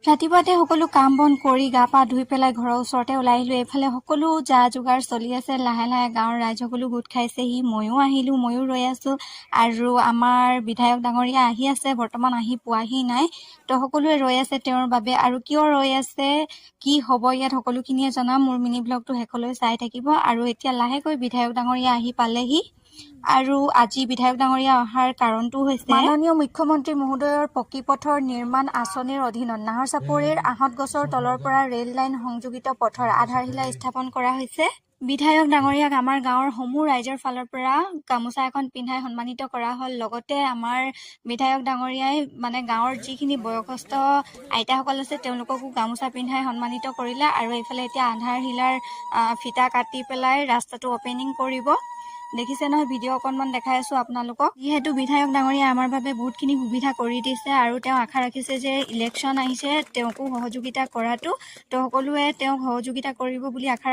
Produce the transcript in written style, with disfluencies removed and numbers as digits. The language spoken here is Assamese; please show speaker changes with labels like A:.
A: ৰাতিপুৱাতে সকলো কাম বন কৰি গা পা ধুই পেলাই ঘৰৰ ওচৰতে ওলাই আহিলোঁ। এইফালে সকলো যা যোগাৰ চলি আছে, লাহে লাহে গাঁৱৰ ৰাইজ সকলো গোট খাইছেহি। ময়ো আহিলোঁ, ময়ো ৰৈ আছোঁ আৰু আমাৰ বিধায়ক ডাঙৰীয়া আহি আছে, বৰ্তমান আহি পোৱাহি নাই। তো সকলোৱে ৰৈ আছে তেওঁৰ বাবে, আৰু কিয় ৰৈ আছে, কি হ'ব ইয়াত সকলোখিনিয়ে জনাম। মোৰ মিনি ব্লগটো শেষলৈ চাই থাকিব। আৰু এতিয়া লাহেকৈ বিধায়ক ডাঙৰীয়া আহি পালেহি। আৰু আজি বিধায়ক ডাঙৰীয়া অহাৰ কাৰণটো হৈছে মাননীয় মুখ্যমন্ত্ৰী মহোদয়ৰ পকী পথৰ নিৰ্মাণ আঁচনিৰ অধীনত নাহৰ চাপৰিৰ আহঁত গছৰ তলৰ পৰা ৰেল লাইন সংযোগিত পথৰ আধাৰশিলা স্থাপন কৰা হৈছে। বিধায়ক ডাঙৰীয়াক আমাৰ গাঁৱৰ সমূহ ৰাইজৰ ফালৰ পৰা গামোচা এখন পিন্ধাই সন্মানিত কৰা হ'ল। লগতে আমাৰ বিধায়ক ডাঙৰীয়াই গাঁৱৰ যিখিনি বয়সস্থ আইতাসকল আছে তেওঁলোককো গামোচা পিন্ধাই সন্মানিত কৰিলে। আৰু এইফালে এতিয়া আধাৰশিলাৰ ফিটা কাটি পেলাই ৰাস্তাটো অপেনিং কৰিব। দেখিছে নহয়, ভিডিঅ' অকণমান দেখাই আছোঁ আপোনালোকক। যিহেতু বিধায়ক ডাঙৰীয়াই আমাৰ বাবে বহুতখিনি সুবিধা কৰি দিছে আৰু তেওঁ আশা ৰাখিছে যে ইলেকশ্যন আহিছে তেওঁকো সহযোগিতা কৰাটো, তো সকলোৱে তেওঁক সহযোগিতা কৰিব বুলি আশা